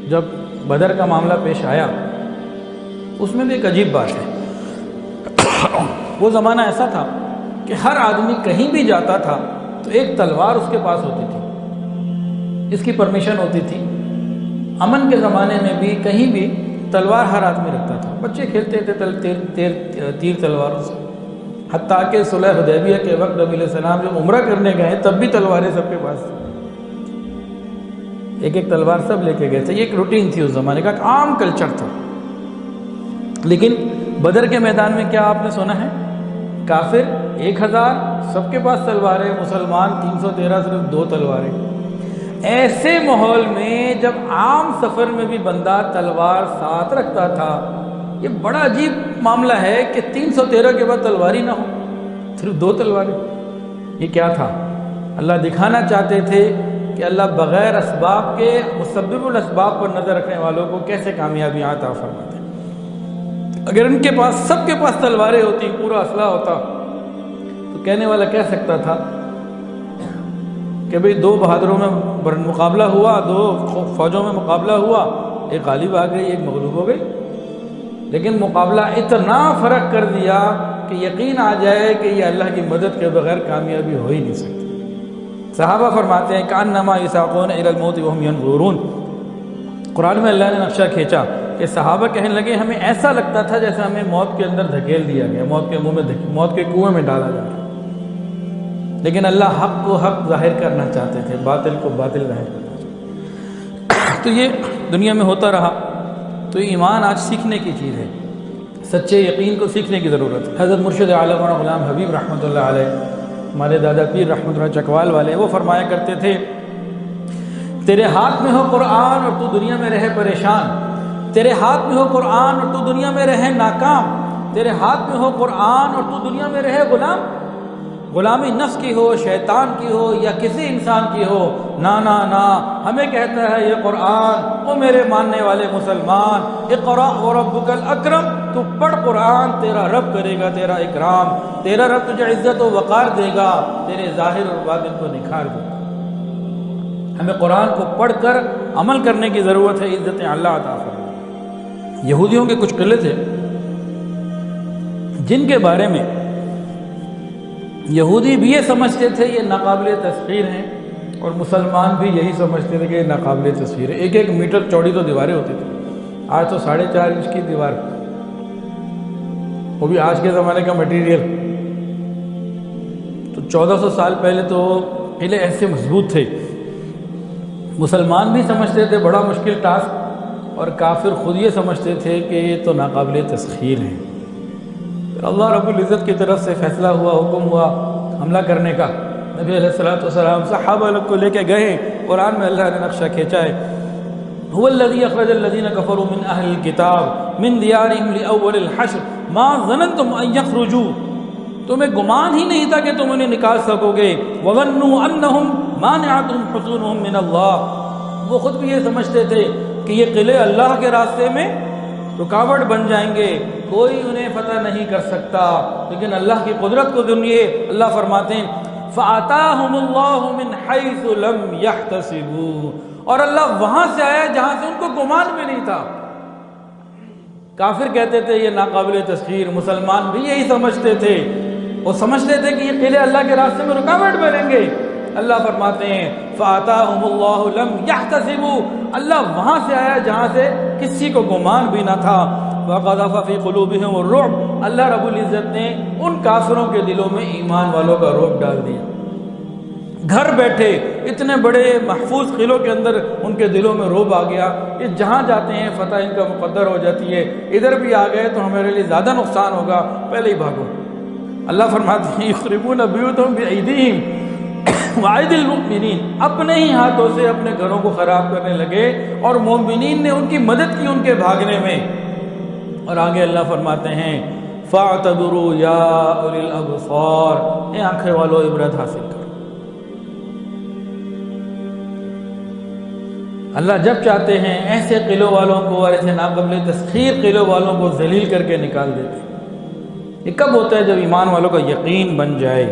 جب بدر کا معاملہ پیش آیا اس میں بھی ایک عجیب بات ہے. وہ زمانہ ایسا تھا کہ ہر آدمی کہیں بھی جاتا تھا تو ایک تلوار اس کے پاس ہوتی تھی، اس کی پرمیشن ہوتی تھی. امن کے زمانے میں بھی کہیں بھی تلوار ہر آدمی رکھتا تھا. بچے کھیلتے تھے تیر تلواروں سے، حتیٰ کہ صلح حدیبیہ کے وقت نبی علیہ السلام جب عمرہ کرنے گئے تب بھی تلواریں سب کے پاس تھیں. ایک ایک تلوار سب لے کے گئے تھے. یہ ایک روٹین تھی اس زمانے کا، ایک عام کلچر تھا. لیکن بدر کے میدان میں کیا آپ نے سنا ہے؟ کافر 1000 سب کے پاس تلواریں، مسلمان 313 صرف 2 تلواریں. ایسے ماحول میں جب عام سفر میں بھی بندہ تلوار ساتھ رکھتا تھا، یہ بڑا عجیب معاملہ ہے کہ 313 کے بعد تلوار ہی نہ ہو، صرف 2 تلواریں. یہ کیا تھا؟ اللہ دکھانا چاہتے تھے کہ اللہ بغیر اسباب کے مسبب الاسباب پر نظر رکھنے والوں کو کیسے کامیابیاں عطا فرماتے ہیں. اگر ان کے پاس سب کے پاس تلواریں ہوتی، پورا اسلحہ ہوتا، تو کہنے والا کہہ سکتا تھا کہ بھئی 2 بہادروں میں مقابلہ ہوا، 2 فوجوں میں مقابلہ ہوا، ایک غالب آ گئی، ایک مغلوب ہو گئی. لیکن مقابلہ اتنا فرق کر دیا کہ یقین آ جائے کہ یہ اللہ کی مدد کے بغیر کامیابی ہو ہی نہیں سکتی. صحابہ فرماتے ہیں کأنما یساقون الی الموت وہم ینظرون. قرآن میں اللہ نے نقشہ کھینچا کہ صحابہ کہنے لگے ہمیں ایسا لگتا تھا جیسے ہمیں موت کے اندر دھکیل دیا گیا، موت کے منہ میں موت کے کنویں میں ڈالا جا رہا. لیکن اللہ حق کو حق ظاہر کرنا چاہتے تھے، باطل کو باطل ظاہر کرنا چاہتے تھے. تو یہ دنیا میں ہوتا رہا. تو یہ ایمان آج سیکھنے کی چیز ہے، سچے یقین کو سیکھنے کی ضرورت ہے. حضرت مرشد عالم مولانا غلام حبیب رحمۃ اللہ علیہ، ہمارے دادا پیر رحمۃ اللہ چکوال والے، وہ فرمایا کرتے تھے تیرے ہاتھ میں ہو قرآن اور تو دنیا میں رہے پریشان، تیرے ہاتھ میں ہو قرآن اور تو دنیا میں رہے ناکام، تیرے ہاتھ میں ہو قرآن اور تو دنیا میں رہے غلام. غلامی نفس کی ہو، شیطان کی ہو یا کسی انسان کی ہو، نا نا نا، ہمیں کہتا ہے یہ قرآن، او میرے ماننے والے مسلمان، اقرأ وربک الاکرم، تو پڑھ قرآن، تیرا رب کرے گا تیرا اکرام، تیرا رب تجھے عزت و وقار دے گا، تیرے ظاہر اور باطن کو نکھار دے گا. ہمیں قرآن کو پڑھ کر عمل کرنے کی ضرورت ہے. عزت اللہ عطا فرمائے. یہودیوں کے کچھ قلعے تھے جن کے بارے میں یہودی بھی یہ سمجھتے تھے یہ ناقابل تسخیر ہیں، اور مسلمان بھی یہی سمجھتے تھے کہ یہ ناقابل تسخیر ہے. 1 میٹر چوڑی تو دیواریں ہوتی تھیں، آج تو 4.5 انچ کی دیوار، وہ بھی آج کے زمانے کا مٹیریل. تو 1400 سال پہلے تو قلعے ایسے مضبوط تھے. مسلمان بھی سمجھتے تھے بڑا مشکل ٹاسک، اور کافر خود یہ سمجھتے تھے کہ یہ تو ناقابل تسخیر ہیں. پھر اللہ رب العزت کی طرف سے فیصلہ ہوا، حکم ہوا حملہ کرنے کا. نبی علیہ السلام صحابہ لوگ کو لے کے گئے. قرآن میں اللہ نے نقشہ کھینچا ہے هو الذي اخرج الذين كفروا من اهل الكتاب من ديارهم لاول الحشر ما ظننتم ان يخرجوا. تمہیں گمان ہی نہیں تھا کہ تم انہیں نکال سکو گے. وظنوا انهم مانعتهم حصونهم من اللہ. وہ خود بھی یہ سمجھتے تھے کہ یہ قلعے اللہ کے راستے میں رکاوٹ بن جائیں گے، کوئی انہیں فتح نہیں کر سکتا. لیکن اللہ کی قدرت کو سنیے، اللہ فرماتے ہیں فَآتَاهُمُ اللَّهُ مِنْ حَيْثُ لَمْ يَحْتَسِبُوا. اور اللہ وہاں سے آیا جہاں سے ان کو گمان بھی نہیں تھا. کافر کہتے تھے یہ ناقابل تسخیر، مسلمان بھی یہی سمجھتے تھے. وہ سمجھتے تھے کہ یہ قلعے اللہ کے راستے میں رکاوٹ بنیں گے. اللہ فرماتے ہیں فَآتَاهُمُ اللَّهُ لَمْ يَحْتَسِبُوا. اللہ وہاں سے آیا جہاں سے کسی کو گمان بھی نہ تھا. وَقَذَفَ فِي قُلُوبِهِمُ الرُّعْبَ. اللہ رب العزت نے ان کافروں کے دلوں میں ایمان والوں کا رعب ڈال دیا. گھر بیٹھے اتنے بڑے محفوظ قلعوں کے اندر ان کے دلوں میں رعب آ گیا کہ جہاں جاتے ہیں فتح ان کا مقدر ہو جاتی ہے. ادھر بھی آ گئے تو ہمارے لیے زیادہ نقصان ہوگا، پہلے ہی بھاگو. اللہ فرماتے ہیں یخربون بیوتہم بایدیہم وَأَيْدِي الْمُؤْمِنِينَ. اپنے ہی ہاتھوں سے اپنے گھروں کو خراب کرنے لگے، اور مومنین نے ان کی مدد کی ان کے بھاگنے میں. اور آگے اللہ فرماتے ہیں فَاعْتَبِرُوا يَا أُولِي الْأَبْصَارِ. اے آنکھیں والو عبرت حاصل کرو. اللہ جب چاہتے ہیں ایسے قلعوں والوں کو اور ایسے ناقابل تسخیر قلعوں والوں کو ذلیل کر کے نکال دیتے ہیں. یہ کب ہوتا ہے؟ جب ایمان والوں کا یقین بن جائے.